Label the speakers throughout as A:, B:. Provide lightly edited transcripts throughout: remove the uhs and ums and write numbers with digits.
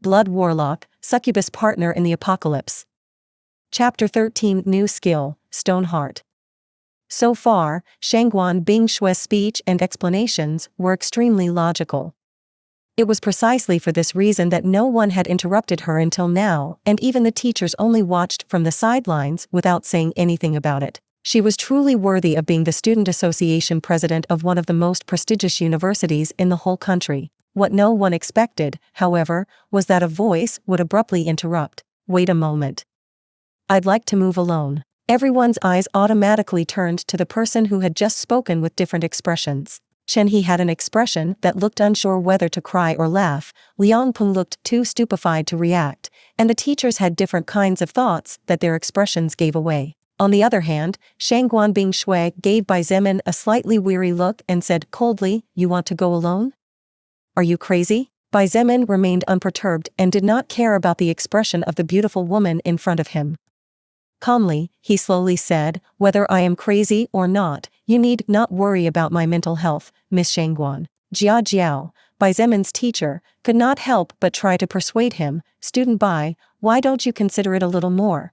A: Blood Warlock, Succubus Partner in the Apocalypse. Chapter 13 New Skill, Stoneheart. So far, Shangguan Bingshue's speech and explanations were extremely logical. It was precisely for this reason that no one had interrupted her until now, and even the teachers only watched from the sidelines without saying anything about it. She was truly worthy of being the Student Association president of one of the most prestigious universities in the whole country. What no one expected, however, was that a voice would abruptly interrupt. Wait a moment. I'd like to move alone. Everyone's eyes automatically turned to the person who had just spoken with different expressions. Chen He had an expression that looked unsure whether to cry or laugh, Liang Peng looked too stupefied to react, and the teachers had different kinds of thoughts that their expressions gave away. On the other hand, Shangguan Bingshue gave Bai Zemin a slightly weary look and said coldly, "You want to go alone? Are you crazy?" Bai Zemin remained unperturbed and did not care about the expression of the beautiful woman in front of him. Calmly, he slowly said, "Whether I am crazy or not, you need not worry about my mental health, Miss Shangguan." Jia Jiao, Bai Zemin's teacher, could not help but try to persuade him, "Student Bai, why don't you consider it a little more?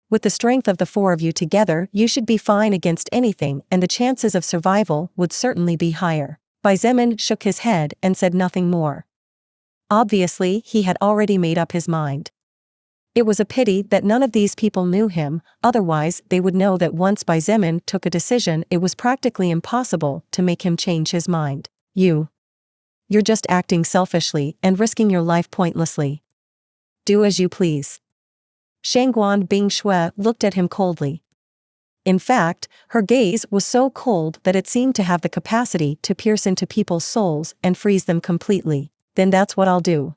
A: With the strength of the four of you together, you should be fine against anything, and the chances of survival would certainly be higher." Bai Zemin shook his head and said nothing more. Obviously, he had already made up his mind. It was a pity that none of these people knew him, otherwise they would know that once Bai Zemin took a decision, it was practically impossible to make him change his mind. You're just acting selfishly and risking your life pointlessly. Do as you please." Shangguan Bingshue looked at him coldly. In fact, her gaze was so cold that it seemed to have the capacity to pierce into people's souls and freeze them completely. "Then that's what I'll do."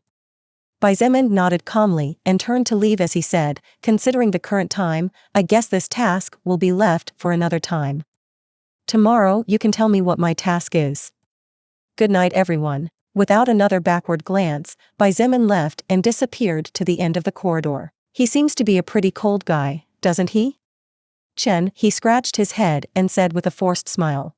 A: Bai Zemin nodded calmly and turned to leave as he said, "Considering the current time, I guess this task will be left for another time. Tomorrow you can tell me what my task is. Good night everyone." Without another backward glance, Bai Zemin left and disappeared to the end of the corridor. "He seems to be a pretty cold guy, doesn't he?" Chen He scratched his head and said with a forced smile.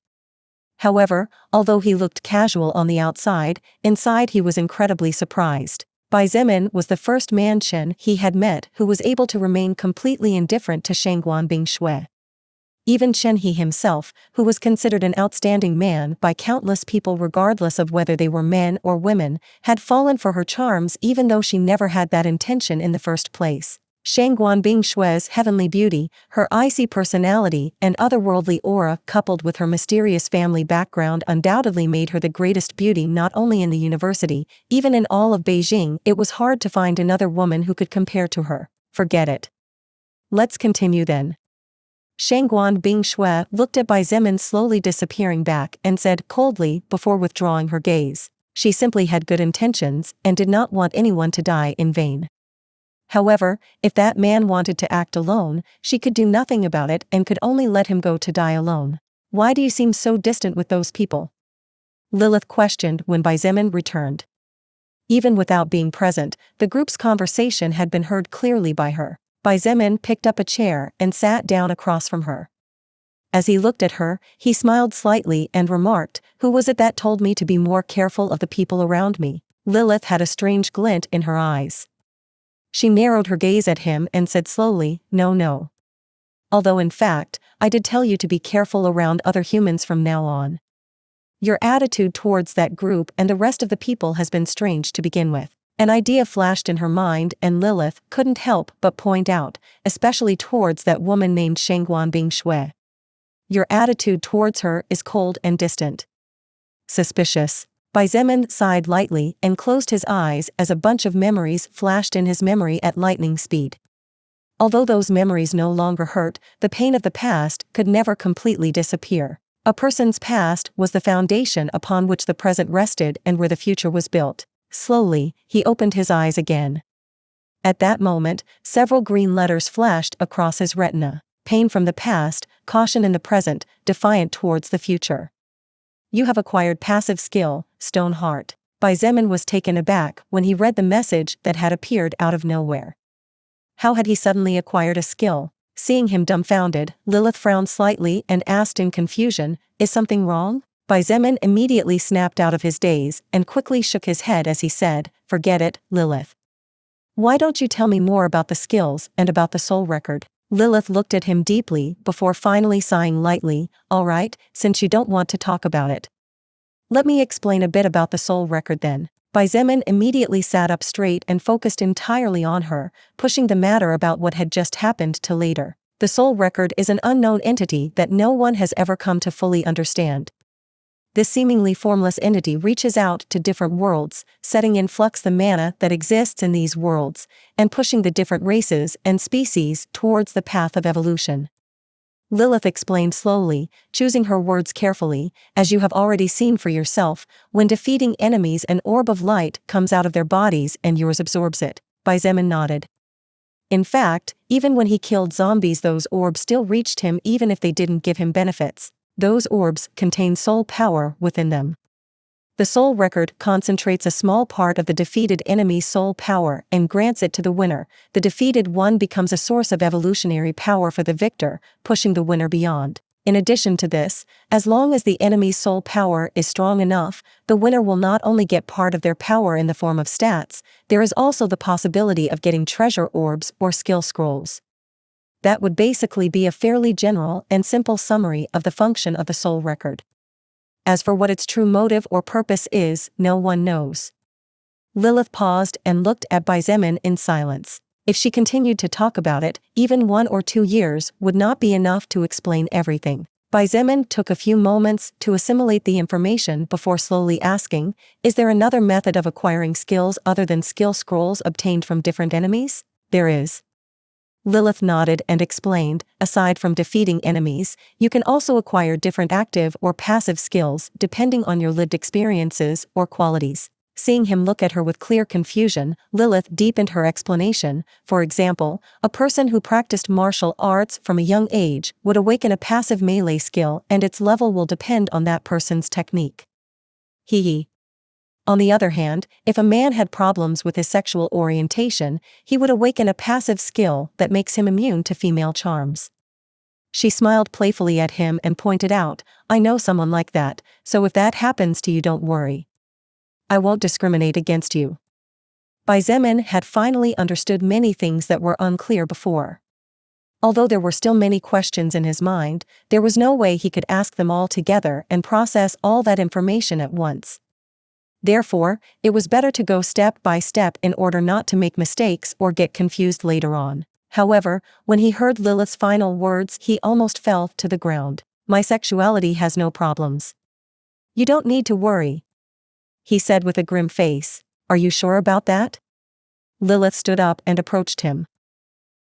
A: However, although he looked casual on the outside, inside he was incredibly surprised. Bai Zemin was the first man Chen He had met who was able to remain completely indifferent to Shangguan Bingshue. Even Chen He himself, who was considered an outstanding man by countless people regardless of whether they were men or women, had fallen for her charms even though she never had that intention in the first place. Shangguan Bingshue's heavenly beauty, her icy personality and otherworldly aura coupled with her mysterious family background undoubtedly made her the greatest beauty not only in the university, even in all of Beijing. It was hard to find another woman who could compare to her. Forget it. Let's continue then. Shangguan Bingshue looked at Bai Zemin slowly disappearing back and said coldly before withdrawing her gaze. She simply had good intentions and did not want anyone to die in vain. However, if that man wanted to act alone, she could do nothing about it and could only let him go to die alone. "Why do you seem so distant with those people?" Lilith questioned when Bai Zemin returned. Even without being present, the group's conversation had been heard clearly by her. Bai Zemin picked up a chair and sat down across from her. As he looked at her, he smiled slightly and remarked, "Who was it that told me to be more careful of the people around me?" Lilith had a strange glint in her eyes. She narrowed her gaze at him and said slowly, No. Although in fact, I did tell you to be careful around other humans from now on. Your attitude towards that group and the rest of the people has been strange to begin with." An idea flashed in her mind and Lilith couldn't help but point out, especially towards that woman named Shangguan Bingshue. "Your attitude towards her is cold and distant. Suspicious." Bai Zemin sighed lightly and closed his eyes as a bunch of memories flashed in his memory at lightning speed. Although those memories no longer hurt, the pain of the past could never completely disappear. A person's past was the foundation upon which the present rested and where the future was built. Slowly, he opened his eyes again. At that moment, several green letters flashed across his retina. Pain from the past, caution in the present, defiant towards the future. You have acquired passive skill, Stoneheart. Bai Zemin was taken aback when he read the message that had appeared out of nowhere. How had he suddenly acquired a skill? Seeing him dumbfounded, Lilith frowned slightly and asked in confusion, "Is something wrong?" Xietain immediately snapped out of his daze and quickly shook his head as he said, "Forget it, Lilith. Why don't you tell me more about the skills and about the soul record?" Lilith looked at him deeply before finally sighing lightly, "All right, since you don't want to talk about it. Let me explain a bit about the soul record then." Xietain immediately sat up straight and focused entirely on her, pushing the matter about what had just happened to later. The soul record is an unknown entity that no one has ever come to fully understand. This seemingly formless entity reaches out to different worlds, setting in flux the mana that exists in these worlds, and pushing the different races and species towards the path of evolution. Lilith explained slowly, choosing her words carefully, "As you have already seen for yourself, when defeating enemies an orb of light comes out of their bodies and yours absorbs it." Xietain nodded. In fact, even when he killed zombies, those orbs still reached him even if they didn't give him benefits. Those orbs contain soul power within them. The soul record concentrates a small part of the defeated enemy's soul power and grants it to the winner. The defeated one becomes a source of evolutionary power for the victor, pushing the winner beyond. In addition to this, as long as the enemy's soul power is strong enough, the winner will not only get part of their power in the form of stats, there is also the possibility of getting treasure orbs or skill scrolls. That would basically be a fairly general and simple summary of the function of the soul record. As for what its true motive or purpose is, no one knows. Lilith paused and looked at Xietain in silence. If she continued to talk about it, even 1 or 2 years would not be enough to explain everything. Xietain took a few moments to assimilate the information before slowly asking, "Is there another method of acquiring skills other than skill scrolls obtained from different enemies?" "There is." Lilith nodded and explained, "Aside from defeating enemies, you can also acquire different active or passive skills depending on your lived experiences or qualities." Seeing him look at her with clear confusion, Lilith deepened her explanation. "For example, a person who practiced martial arts from a young age would awaken a passive melee skill, and its level will depend on that person's technique." Hee. On the other hand, if a man had problems with his sexual orientation, he would awaken a passive skill that makes him immune to female charms. She smiled playfully at him and pointed out, "I know someone like that, so if that happens to you, don't worry. I won't discriminate against you." Xietain had finally understood many things that were unclear before. Although there were still many questions in his mind, there was no way he could ask them all together and process all that information at once. Therefore, it was better to go step by step in order not to make mistakes or get confused later on. However, when he heard Lilith's final words, he almost fell to the ground. "My sexuality has no problems. You don't need to worry," he said with a grim face. "Are you sure about that?" Lilith stood up and approached him.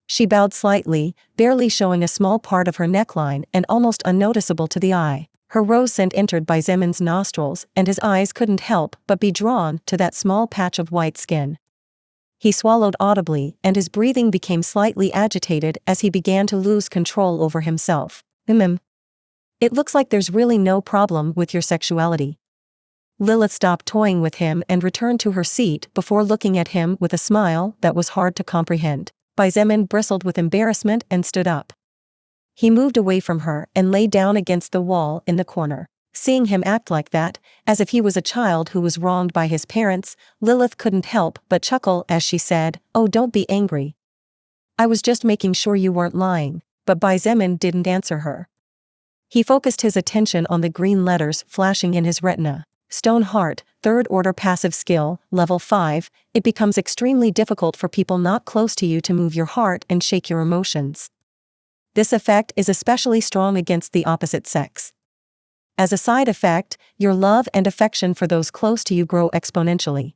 A: She bowed slightly, barely showing a small part of her neckline and almost unnoticeable to the eye. Her rose scent entered Xietan's nostrils, and his eyes couldn't help but be drawn to that small patch of white skin. He swallowed audibly, and his breathing became slightly agitated as he began to lose control over himself. It looks like there's really no problem with your sexuality." Lilith stopped toying with him and returned to her seat before looking at him with a smile that was hard to comprehend. Xietain bristled with embarrassment and stood up. He moved away from her and lay down against the wall in the corner. Seeing him act like that, as if he was a child who was wronged by his parents, Lilith couldn't help but chuckle as she said, "Oh, don't be angry. I was just making sure you weren't lying." But Xietain didn't answer her. He focused his attention on the green letters flashing in his retina. "Stone Heart, 3rd order passive skill, level 5, it becomes extremely difficult for people not close to you to move your heart and shake your emotions. This effect is especially strong against the opposite sex. As a side effect, your love and affection for those close to you grow exponentially.